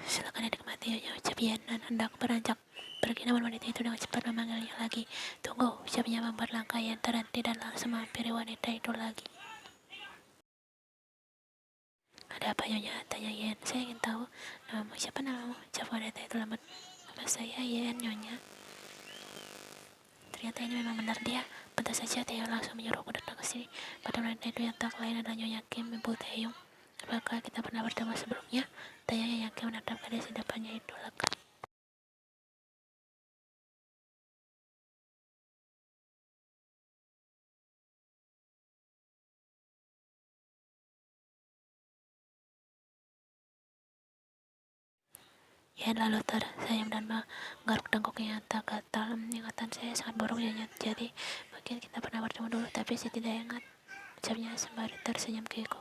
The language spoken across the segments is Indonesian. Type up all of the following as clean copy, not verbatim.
Silakan dinikmati, ucap Yen dan hendak beranjak pergi, namun wanita itu dengan cepat memanggilnya lagi. Tunggu, ucapnya membuat langkah Yen terhenti dan langsung menghampiri wanita itu lagi. Ada apa Nyonya? Tanya Yen. Saya ingin tahu namamu. Siapa namamu? Ucap wanita itu lambat. Nama saya Yen, Nyonya. Ternyata ini memang benar dia. Pantas saja Taeyong langsung menyuruhku datang ke sini. Pada wanita itu yang tak lain adalah Nyonya Kim, ibu Taeyong. Apakah kita pernah bertemu sebelumnya? Tanya Nyonya Kim menatap gadis di depannya itu lega. Yen lalu tersenyum dan menggaruk tengkuknya yang tak gatal. Ingatan saya sangat buruk Nyonya. Jadi mungkin kita pernah bertemu dulu, tapi saya tidak ingat. Ucapnya sembari tersenyum kikuk.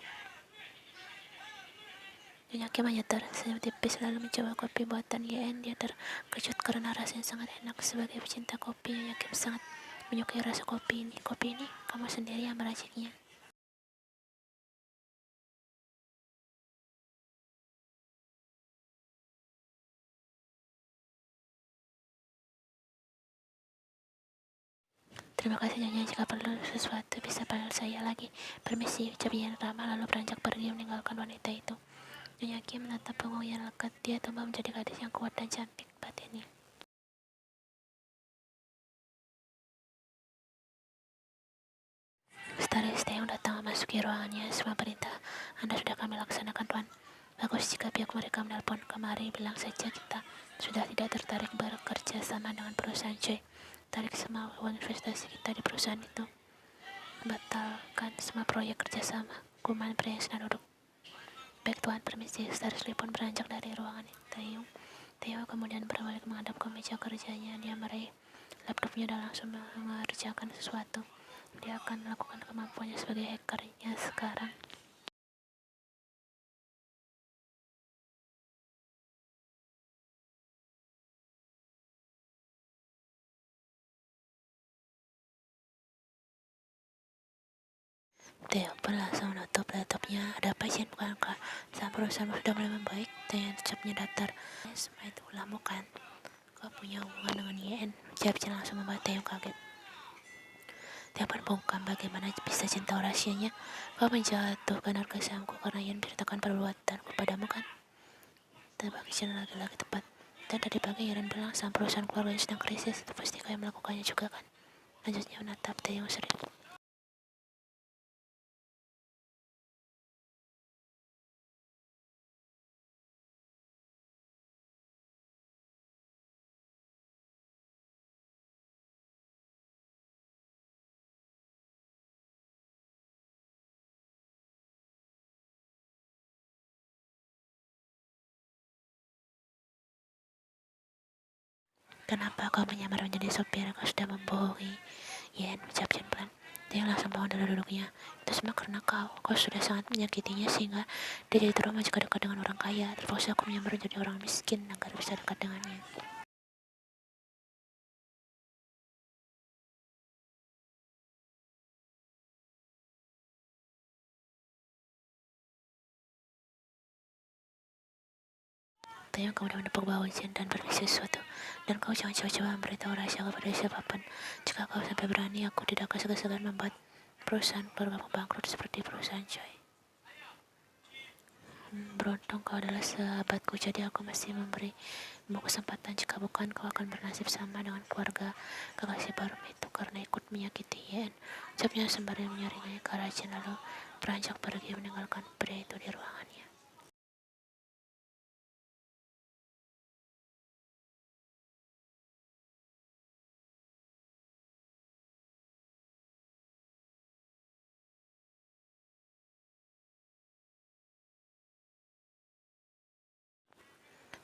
Nyonya Kim hanya tersenyum tipis lalu mencoba kopi buatan Yen. Dia terkejut karena rasanya sangat enak. Sebagai pecinta kopi, Nyonya Kim sangat menyukai rasa kopi ini. Kopi ini kamu sendiri yang meraciknya. Terima kasih Nyonya, jika perlu sesuatu bisa panggil saya lagi. Permisi, ucap Yen ramah lalu beranjak pergi meninggalkan wanita itu. Nyonya Kim menatap punggung yang lekat. Dia tumbuh menjadi gadis yang kuat dan cantik batinnya. Setaris Taeyong datang memasuki ruangannya. Semua perintah Anda sudah kami laksanakan, Tuan. Bagus, jika pihak mereka menelpon kemari, bilang saja kita sudah tidak tertarik bekerja sama dengan perusahaan Choi. Tarik semua uang investasi kita di perusahaan itu. Batalkan semua proyek kerjasama. Kuman pria yang sedang duduk. Baik Tuan, permisi. Setaris pun beranjak dari ruangan Taeyong. Taeyong kemudian berbalik menghadap ke meja kerjanya. Dia meraih laptopnya dan langsung mengerjakan sesuatu. Dia akan melakukan kemampuannya sebagai hackernya sekarang. Theo pun langsung menutup laptopnya. Ada apa Jen? Bukankah sang perusahaan sudah mulai membaik? Tanya ucapnya datar. Semua itu ulahmu kan? Kau punya hubungan dengan Yen? Ucap Jen langsung membuat Theo kaget. Theo pun bungkam bagaimana bisa Jen tahu rahasianya. Kau menjatuhkan harga sahamku karena Yen menceritakan perbuatanku padamu kan? Tebak Jen lagi-lagi tepat. Dan tadi pagi Yen bilang sang perusahaan keluarganya sedang krisis. Pasti kau yang melakukannya juga kan? Lanjutnya menatap Theo serius. Kenapa kau menyamar menjadi sopir? Kau sudah membohongi Yen, ucap Jen pelan. Dia langsung bangun dari duduknya. Itu semua karena kau sudah sangat menyakitinya sehingga dia jadi trauma jika dekat dengan orang kaya. Terpaksa aku menyamar menjadi orang miskin agar bisa dekat dengannya. Taeyong kemudian menepuk bahu Jen dan berkata sesuatu. Dan kau jangan coba-coba memberitahu rahasia kepada siapapun. Jika kau sampai berani, aku tidak akan segan-segan membuat perusahaan keluarga bangkrut seperti perusahaan Choi. Beruntung kau adalah sahabatku, jadi aku masih memberimu kesempatan. Jika bukan, kau akan bernasib sama dengan keluarga kekasih baru itu karena ikut menyakiti Yen. Ucapnya sembari menyaringnya ke arah Jen lalu beranjak pergi meninggalkan pria itu di ruangannya.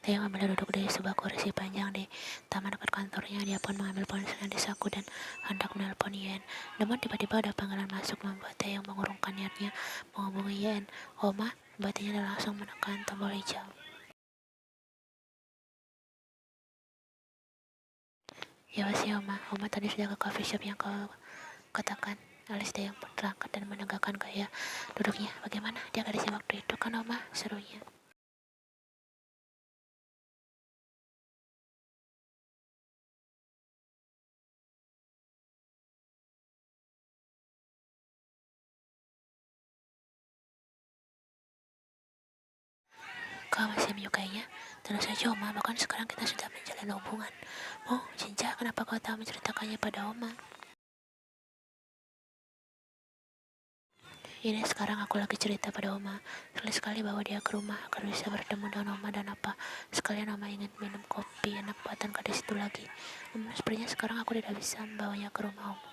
Dia kembali duduk di sebuah kursi panjang di taman dekat kantornya. Dia pun mengambil ponselnya di saku dan hendak menelpon Yen. Namun tiba-tiba ada panggilan masuk membuat dia yang mengurungkan niatnya menghubungi Yen. Oma, batinnya dan langsung menekan tombol hijau. Ya pasti Oma. Oma tadi sudah ke coffee shop yang kau katakan. Alis dia yang pun terangkat dan menegakkan gaya duduknya. Bagaimana? Dia gadisnya waktu itu kan Oma? Serunya. Kau masih menyukainya? Tentu saja, Oma. Bahkan sekarang kita sudah menjalin hubungan. Oh, Jinja, kenapa kau tak menceritakannya pada Oma? Ini sekarang aku lagi cerita pada Oma. Sekali-sekali bawa dia ke rumah agar bisa bertemu dengan Oma dan apa. Sekalian Oma ingin minum kopi enak buatan gadis itu lagi. Sepertinya sekarang aku tidak bisa membawanya ke rumah Oma.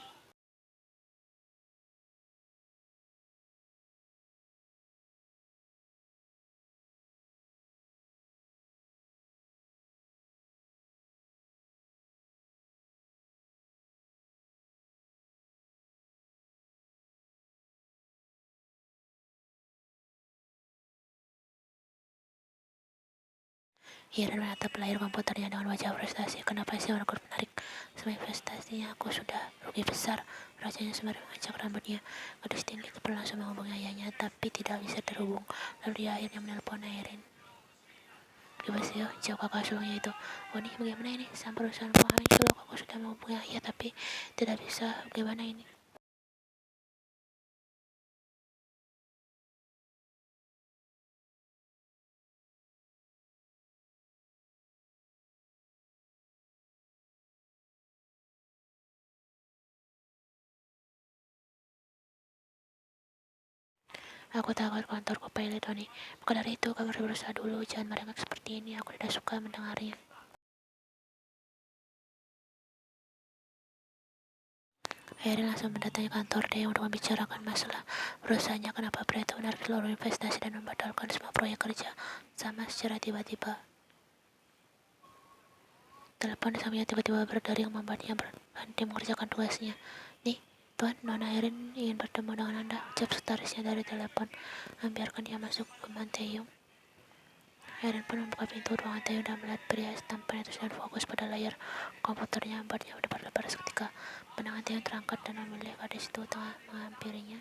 Ia dan menatap layar komputernya dengan wajah frustasi. Kenapa sih orang menarik? Semua investasinya aku sudah rugi besar. Rajanya sembari mengacak rambutnya. Gadis tinggi itu langsung menghubungi ayahnya, tapi tidak bisa terhubung. Lalu dia akhirnya menelpon Airin. Gimana sih, jawab kakak sulungnya itu. Oh nih, bagaimana ini? Sampai perusahaan keuangan dulu aku sudah menghubungi ayah, tapi tidak bisa. Bagaimana ini? Aku takut kantorku pilot, Tony. Maka dari itu, kamu harus berusaha dulu. Jangan merengek seperti ini. Aku tidak suka mendengarnya. Heri langsung mendatangi kantor dia untuk membicarakan masalah perusahaannya, kenapa pria itu menarik seluruh investasi dan membatalkan semua proyek kerja sama secara tiba-tiba. Telepon samanya tiba-tiba berdering membuatnya berhenti mengerjakan tugasnya. Nih, Tuan, Nona Erin ingin bertemu dengan Anda, ucap sekretarisnya dari telepon. Membiarkan dia masuk ke Manteyung. Erin pun membuka pintu ruangan Taeyong dan melihat pria tampan itu sedang fokus pada layar komputernya, membuatnya berdebar-debar seketika. Pandangan Taeyong terangkat dan memilih gadis itu tengah menghampirinya.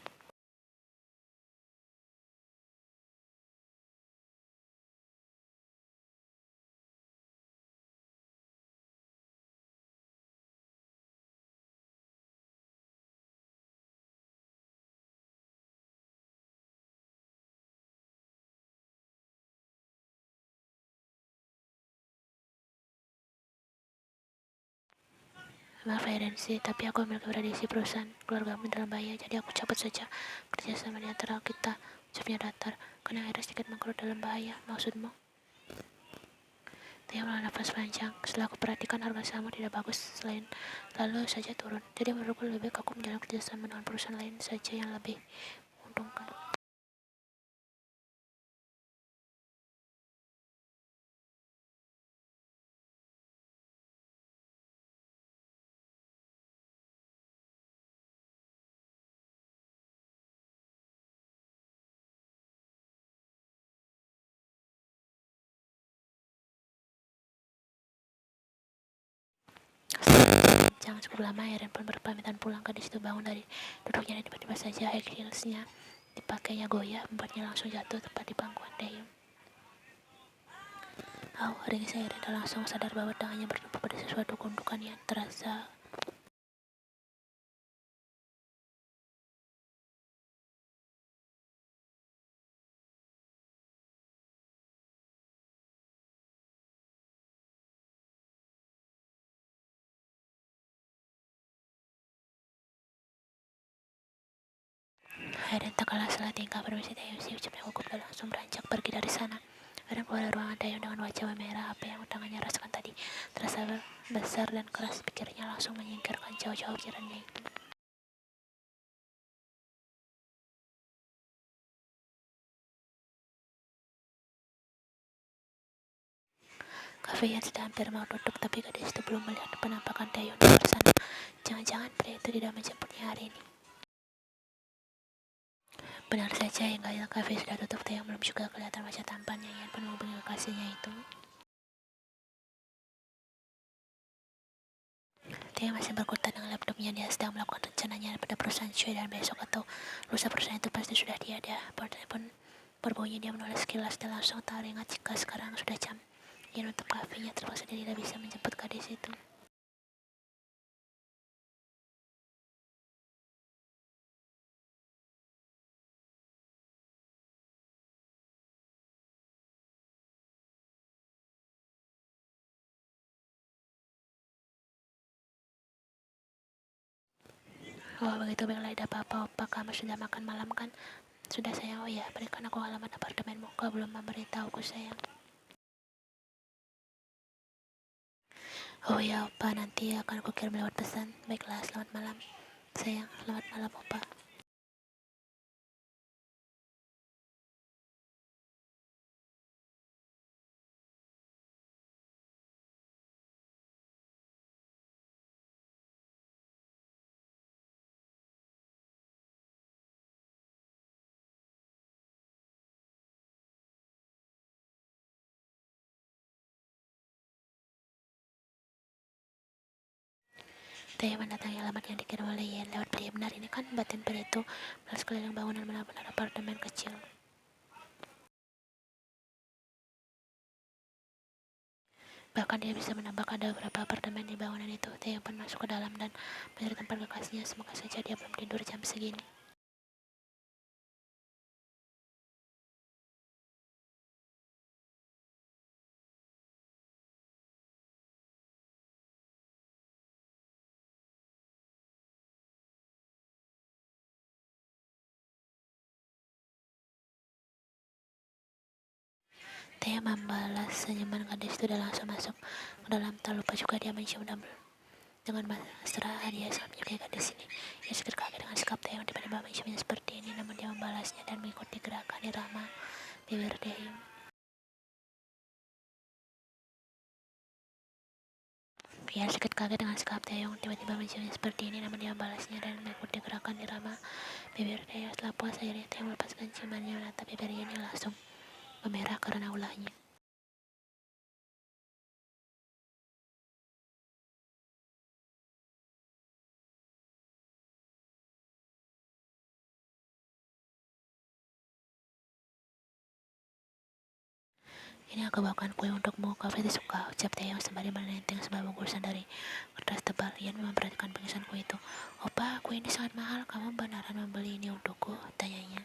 Maaf Erensi, tapi aku memiliki tradisi perusahaan keluargamu dalam bahaya, jadi aku cabut saja kerjasama di antara kita. Ucapnya datar, karena akhirnya sedikit mengkerut dalam bahaya. Maksudmu? Dia menghela nafas panjang. Setelah aku perhatikan harga sahammu tidak bagus, selain lalu saja turun. Jadi menurutku lebih baik aku menjalin kerjasama dengan perusahaan lain saja yang lebih menguntungkan. Jangan cukup lama, Eren pun berpamitan pulang. Gadis itu bangun dari duduknya dan tiba-tiba saja high heelsnya dipakainya goyah, membuatnya langsung jatuh tepat di pangkuan Taeyong. Ringis Eren dan langsung sadar bahwa tangannya bertumpu pada sesuatu gundukan yang terasa. Eren tak kalah salah tingkah, permisi Taeyong, si ucapnya gugup dan langsung beranjak pergi dari sana. Eren keluar dari ruangan Taeyong dengan wajah merah. Apa yang tangannya rasakan tadi terasa besar dan keras. Pikirnya langsung menyingkirkan jauh-jauh pikirannya itu. Kafe yang sudah hampir mau tutup, tapi gadis itu belum melihat penampakan Taeyong di luar sana. Jangan-jangan pria itu tidak menjemputnya hari ini. Benar saja, hingga kafe sudah tutup, Taeyong belum juga kelihatan wajah tampannya yang penuh menghubungi kekasihnya itu. Dia masih berkutat dengan laptopnya. Dia sedang melakukan rencananya pada perusahaan Shui, dan besok atau lusa perusahaan itu pasti sudah tiada. Telepon berbunyi, dia menulis sekilas dan langsung teringat jika sekarang sudah jam. Ia menutup kafenya, terpaksa dia tidak bisa menjemput gadis itu. Oh begitu, baiklah, tidak apa-apa opa, kamu sudah makan malam kan? Sudah sayang. Oh ya, berikan aku alamat apartemenmu, kau belum memberitahuku sayang. Oh ya opa, nanti akan aku kirim lewat pesan. Baiklah, selamat malam sayang, selamat malam opa. Teh mendatangi alamat yang dikirim oleh Yen lewat pria benar ini kan batin pria itu melas keliling bangunan benar-benar apartemen kecil. Bahkan dia bisa menebak ada beberapa apartemen di bangunan itu. Teh pun masuk ke dalam dan mencari tempat kekasihnya. Semoga saja dia belum tidur jam segini. Teh membalas senyuman gadis itu dan langsung masuk ke dalam. Tak lupa juga dia mencium dengan mesra. Dia sangat menyukai gadis ini. Ia sedikit kaget dengan sikap Teh yang tiba-tiba menciumnya seperti ini, namun dia membalasnya dan mengikuti gerakan irama bibir Taehyung. Ia sedikit kaget dengan sikap Taehyung tiba-tiba menciumnya seperti ini, namun dia membalasnya dan mengikuti gerakan irama bibir Taehyung. Setelah puas, akhirnya Taehyung melepaskan ciumannya, menatap bibir ini langsung memerah karena ulahnya. Ini aku bawakan kue untukmu, kau pasti suka, ucap Taehyung sembari menenteng sebuah bungkusan dari kertas tebal. Ian memperhatikan bungkusan kue itu. Opa, kue ini sangat mahal, kamu beneran membeli ini untukku? Tanyanya.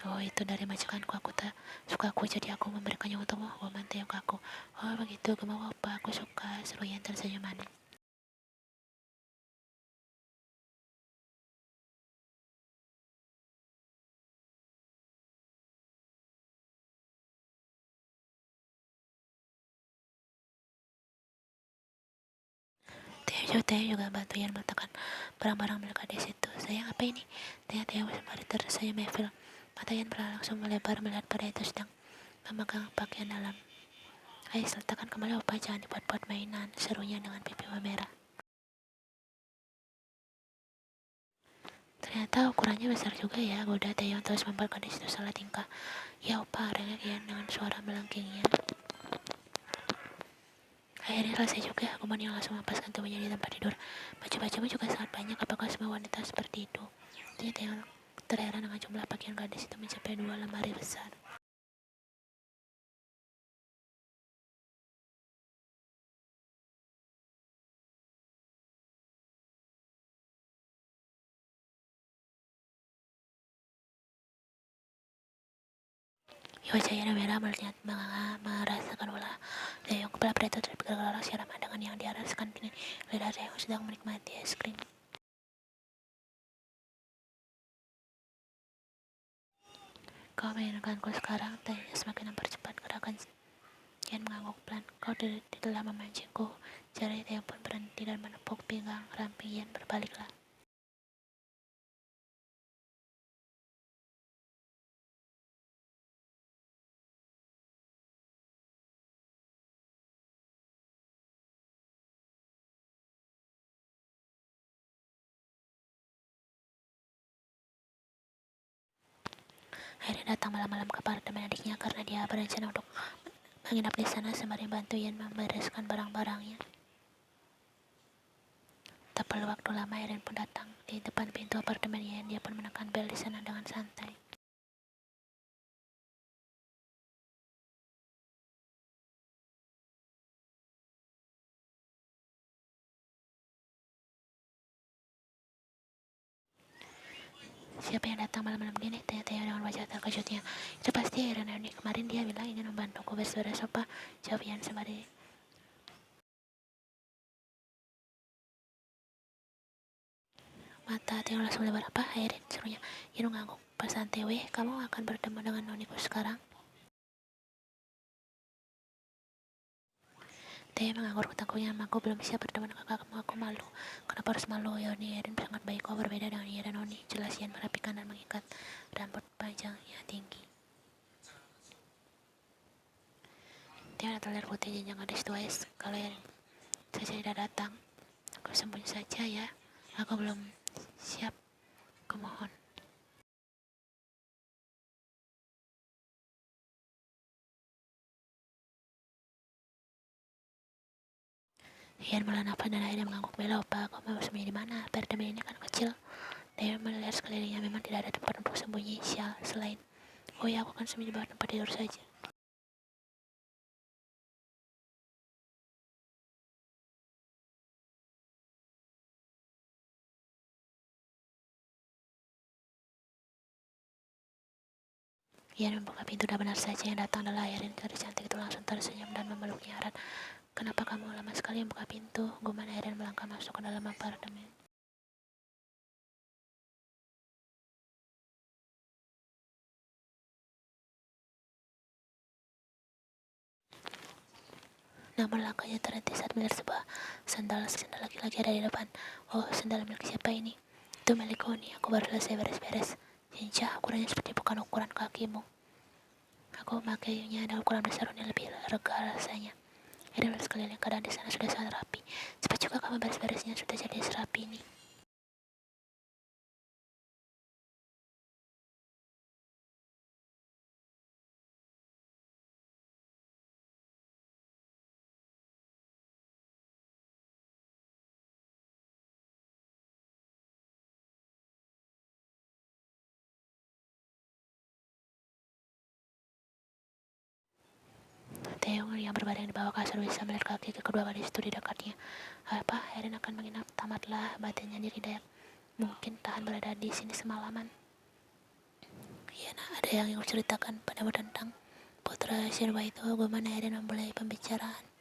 Oh itu dari majikanku, aku tak suka kue jadi aku memberikannya untukmu, woman Taehyung ke aku. Oh begitu, gemau opa, aku suka, seru Ian tersenyum manis. Taehyung juga bantu Ian meletakkan barang-barang milik gadis itu. Sayang, apa ini? Tanya Taehyung sembari tersenyum evil. Mata Ian langsung melebar melihat pada itu sedang memegang pakaian dalam. Ais, letakkan kembali opa, jangan dibuat-buat mainan, serunya dengan pipi memerah. Ternyata ukurannya besar juga ya, goda Taehyung terus membuat gadis itu salah tingkah. Ya opa, rengek Ian dengan suara melengkingnya. Akhirnya selesai juga, kemudian langsung melepaskan tubuhnya di tempat tidur. Baju-bajumu juga sangat banyak, apakah semua wanita seperti itu? Tanya Taehyung terheran dengan jumlah pakaian gadis itu mencapai 2 lemari besar. Wajah Ian merah melihat merasakan ulah Taehyung. Kepala pria itu tergerak secara dengan yang dia rasakan kini. Lidah Taehyung sedang menikmati es krim. Kau menginginkanku sekarang? Tanya semakin mempercepat gerakan. Ian mengangguk pelan. Kau telah memancingku. Jari Taehyung pun berhenti dan menepuk pinggang ramping Ian. Berbaliklah. Akhirnya datang malam-malam ke apartemen adiknya karena dia berencana untuk menginap di sana sembari bantu Ian membereskan barang-barangnya. Tak perlu waktu lama, Erin pun datang. Di depan pintu apartemen Ian, dia pun menekan bel di sana dengan santai. Siapa yang datang malam-malam gini? Tanya-tanya dengan wajah terkejutnya. Itu pasti Erin. Kemarin dia bilang ingin membantuku beres-beres sofa, jawab Ian sembari mata Tiang langsung lebar. Apa, Erin? Serunya. Yun ngangguk. Persantai, weh, kamu akan bertemu dengan noniku sekarang. Teh menganggur tangkunya, aku belum siap bertemu dengan kakakmu, aku malu. Kenapa harus malu? Yoni Erin sangat baik kok, berbeda dengan Iya dan Noni. Jelas Ian merapikan dan mengikat rambut panjangnya tinggi. Dia ada teler putih jenjang gadis tua kalau Erin saja tidak datang. Aku sembunyi saja ya, aku belum siap, kumohon. Ian melan nafas dan akhirnya mengangguk. Bella, opa, aku mau sembunyi di mana? Apartemen ini kan kecil. Dia melihat sekelilingnya, memang tidak ada tempat untuk sembunyi selain. Oh ya, aku kan sembunyi di bawah tempat tidur saja. Ian membuka pintu dan benar saja yang datang adalah Erin. Gadis cantik itu langsung tersenyum dan memeluknya erat. Kenapa kamu lama sekali membuka pintu? Gumam Erin melangkah masuk ke dalam apartemen. Namun langkahnya terhenti saat melihat sebuah sandal laki-laki ada di depan. Oh, sandal milik siapa ini? Itu milikku nih, aku baru selesai beres-beres. Cincah, ukurannya seperti bukan ukuran kakimu. Aku memakainya dan ukuran besar ini lebih lega rasanya. Erin melihat sekeliling, keadaan di sana sudah sangat rapi. Cepat juga kamu beres-beresnya, sudah jadi serapi ini. Taeyong yang berbaring di bawah kasur bisa melihat kaki kedua gadis itu di dekatnya. Apa, Erin akan menginap? Tamatlah, batinnya diri Dayak. Mungkin tahan berada di sini semalaman. Iya, nah, ada yang ingin ceritakan padamu tentang putra Sirwa itu? Bagaimana Erin memulai pembicaraan?